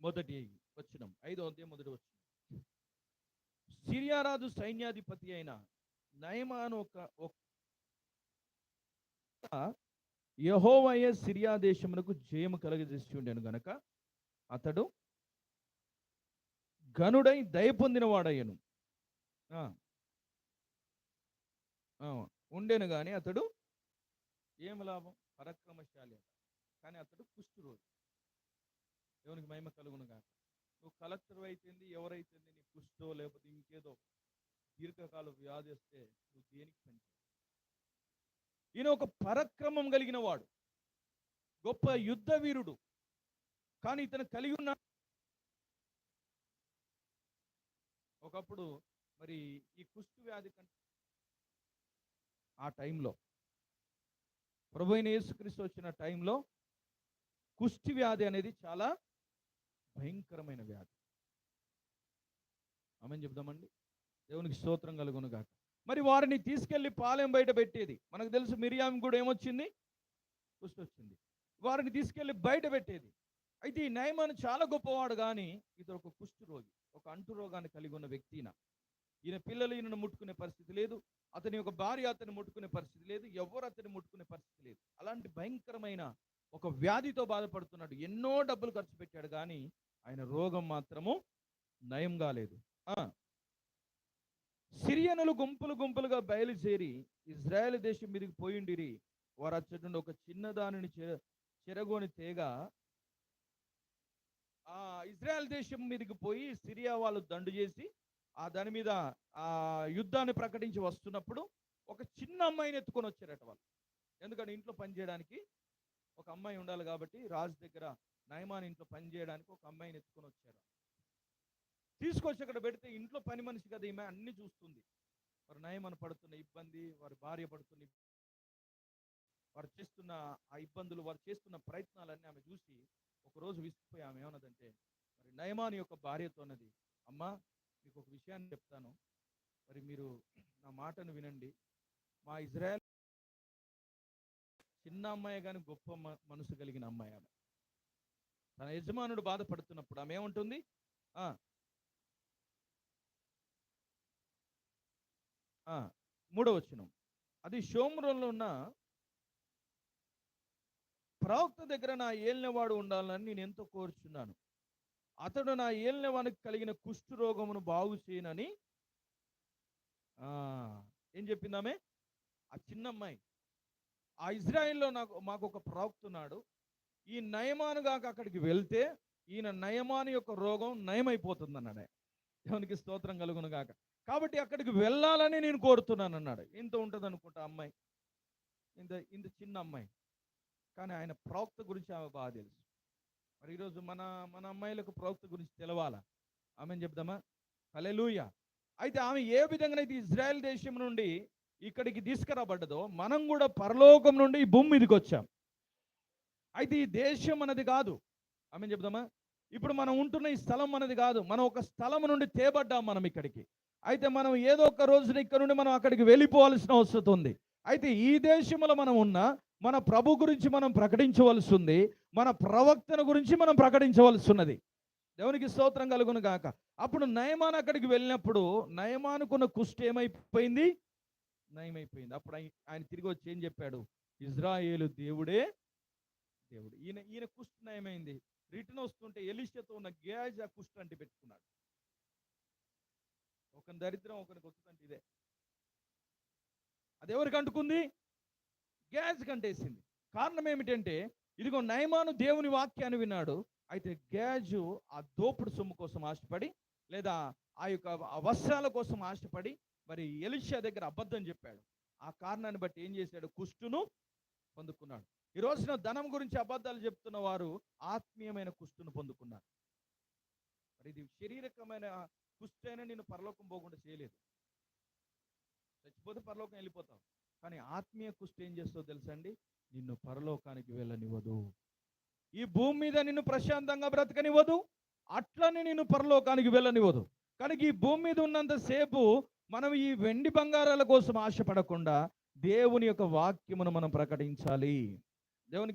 మొదటి వచనం, 5వ అధ్యాయం మొదటి వచనం. సిరియారాజు సైన్యాధిపతి అయిన నయమాను యెహోవాయే సిరియా దేశమునకు జయము కలుగజేసి ఉండెను గనక అతడు ఘనుడై దయ పొందిన వాడయ్యను. ఉండెను గాని అతడు ఏం లాభం? పరాక్రమశాలి కానీ అతడు కుష్ఠరోగి. దేవునికి మహిమ కలుగును గాక. నువ్వు కలెక్టర్ అయితేంది, ఎవరైతేంది, నీ కుష్ఠో లేకపోతే ఇంకేదో దీర్ఘకాల వ్యాధి వస్తే నువ్వు దేనికి పని? ఈయన ఒక పరాక్రమం కలిగిన వాడు, గొప్ప యుద్ధ వీరుడు. కానీ ఇతను కలిగి ఉన్న ఒకప్పుడు మరి ఈ కుష్ఠ వ్యాధి కంటే ఆ టైంలో ప్రభువైన యేసుక్రీస్తు వచ్చిన టైంలో కుష్ఠ వ్యాధి అనేది చాలా భయంకరమైన వ్యాధి. ఆమేన్ చెప్దామండి. దేవునికి స్తోత్రం కలుగును గాక. మరి వారిని తీసుకెళ్లి పాలెం బయట పెట్టేది. మనకు తెలుసు మిరియాం కూడా ఏమొచ్చింది? కుష్ఠ వచ్చింది. వారిని తీసుకెళ్లి బయట పెట్టేది. అయితే ఈ నయమాను చాలా గొప్పవాడు, కానీ ఇతడు ఒక కుష్ఠ రోగి, ఒక అంటు రోగాన్ని కలిగి ఉన్న వ్యక్తి. ఈయన పిల్లలు ఈయనను ముట్టుకునే పరిస్థితి లేదు, అతని యొక్క భార్య అతన్ని ముట్టుకునే పరిస్థితి లేదు, ఎవరు అతన్ని ముట్టుకునే పరిస్థితి లేదు. అలాంటి భయంకరమైన ఒక వ్యాధితో బాధపడుతున్నాడు. ఎన్నో డబ్బులు ఖర్చు పెట్టాడు, కానీ ఆయన రోగం మాత్రము నయం కాలేదు. సిరియనులు గుంపులు గుంపులుగా బయలుదేరి ఇజ్రాయెల్ దేశం మీదకి పోయిండిరి. వారు అచ్చటి నుండి ఒక చిన్న దానిని చెరగొని తేగ ఆ ఇజ్రాయెల్ దేశం మీదకి పోయి సిరియా వాళ్ళు దండు చేసి ఆ దాని మీద ఆ యుద్ధాన్ని ప్రకటించి వస్తున్నప్పుడు ఒక చిన్న అమ్మాయిని ఎత్తుకొని వచ్చారట వాళ్ళు. ఎందుకంటే ఇంట్లో పని చేయడానికి ఒక అమ్మాయి ఉండాలి కాబట్టి రాజు దగ్గర నయమాన్ ఇంట్లో పని చేయడానికి ఒక అమ్మాయిని ఎత్తుకొని వచ్చారు. తీసుకొచ్చి అక్కడ పెడితే ఇంట్లో పని మనిషి కదా ఈమె, అన్ని చూస్తుంది. వారు నయమాన్ పడుతున్న ఇబ్బంది, వారి భార్య పడుతున్న, వారు చేస్తున్న ఆ ఇబ్బందులు, వారు చేస్తున్న ప్రయత్నాలన్నీ ఆమె చూసి ఒకరోజు విసిగిపోయి ఆమె ఏమన్నదంటే, మరి నయమాన్ యొక్క భార్యతో అన్నది, అమ్మా మీకు ఒక విషయాన్ని చెప్తాను, మరి మీరు నా మాటను వినండి. మా ఇజ్రాయెల్ చిన్న అమ్మాయి కానీ గొప్ప మనసు కలిగిన అమ్మాయి. ఆమె తన యజమానుడు బాధపడుతున్నప్పుడు ఆమె ఏముంటుంది? 3వ వచనం, అది షోమ్రోన్లో ఉన్న ప్రవక్త దగ్గర నా ఏలినవాడు ఉండాలని నేను ఎంతో కోరుచున్నాను. అతడు నా ఏలినవానికి కలిగిన కుష్ఠ రోగమును బాగు చేయనని ఏం చెప్పిందామే? ఆ చిన్న అమ్మాయి, ఆ ఇజ్రాయిల్లో మాకు ఒక ప్రవక్త ఉన్నాడు, ఈ నయమాను గాక అక్కడికి వెళ్తే ఈయన నయమాను యొక్క రోగం నయమైపోతుంది అన్నాడు. దేవునికి స్తోత్రం కలుగును గాక. కాబట్టి అక్కడికి వెళ్ళాలని నేను కోరుతున్నాను అన్నాడు. ఇంత ఉంటుంది అనుకుంటా అమ్మాయి, ఇంత చిన్న అమ్మాయి, కానీ ఆయన ప్రవక్త గురించి ఆమె బాగా తెలుసు. మరి ఈరోజు మన అమ్మాయిలకు ప్రవక్త గురించి తెలవాలా? ఆమెను చెప్దామా? హల్లెలూయా. అయితే ఆమె ఏ విధంగానైతే ఇజ్రాయెల్ దేశం నుండి ఇక్కడికి తీసుకురాబడ్డదో, మనం కూడా పరలోకం నుండి ఈ భూమి మీదకి వచ్చాం. అయితే ఈ దేశం మనది కాదు. ఆమెను చెప్దామా? ఇప్పుడు మనం ఉంటున్న ఈ స్థలం మనది కాదు. మనం ఒక స్థలం నుండి తేబడ్డాం మనం ఇక్కడికి. అయితే మనం ఏదో ఒక రోజున ఇక్కడ నుండి మనం అక్కడికి వెళ్ళిపోవాల్సిన అవసరం ఉంది. అయితే ఈ దేశంలో మనం ఉన్న మన ప్రభు గురించి మనం ప్రకటించవలసి ఉంది, మన ప్రవక్తన గురించి మనం ప్రకటించవలసి ఉన్నది. దేవునికి స్తోత్రం కలుగును గాక. అప్పుడు నయమాన్ అక్కడికి వెళ్ళినప్పుడు నయమానుకున్న కుష్ఠ ఏమైపోయింది? నయమైపోయింది. అప్పుడు ఆయన తిరిగి వచ్చి ఏం చెప్పాడు? ఇజ్రాయేలు దేవుడే దేవుడు. ఈయన కుష్ఠ నయమైంది. రిటర్న్ వస్తుంటే ఎలీషాతో ఉన్న గేజ్ ఆ కుష్ఠ అంటే పెట్టుకున్నాడు. ఒక దరిద్రం ఒకరికి వస్తుందంటే ఇదే. అది ఎవరికి అంటుకుంది? గేజ్ కంటేసింది. కారణం ఏమిటంటే, ఇదిగో నయమాను దేవుని వాక్యాన్ని విన్నాడు. అయితే గేజు ఆ దోపుడు సొమ్ము కోసం ఆశపడి, లేదా ఆ యొక్క వస్త్రాల కోసం ఆశపడి మరి ఎలీషా దగ్గర అబద్ధం చెప్పాడు. ఆ కారణాన్ని బట్టి ఏం చేశాడు? కుష్ఠును పొందుకున్నాడు. ఈ రోజున ధనం గురించి అబద్ధాలు చెప్తున్న వారు ఆత్మీయమైన కుష్ఠును పొందుకున్నారు. మరి ఇది శారీరకమైన కుష్ఠ అయినా నేను పరలోకం పోకుండా చేయలేదు. చచ్చిపోతే పరలోకం వెళ్ళిపోతాం, కానీ ఆత్మీయ కుష్ఠ ఏం చేస్తుందో తెలుసా అండి? నిన్ను పరలోకానికి వెళ్ళనివ్వదు. ఈ భూమి మీద నిన్ను ప్రశాంతంగా బ్రతకనివ్వదు, అట్లనే నిన్ను పరలోకానికి వెళ్ళనివ్వదు. కనుక ఈ భూమి మీద ఉన్నంతసేపు మనం ఈ వెండి బంగారాల కోసం ఆశపడకుండా దేవుని యొక్క వాక్యమును మనం ప్రకటించాలి. దేవునికి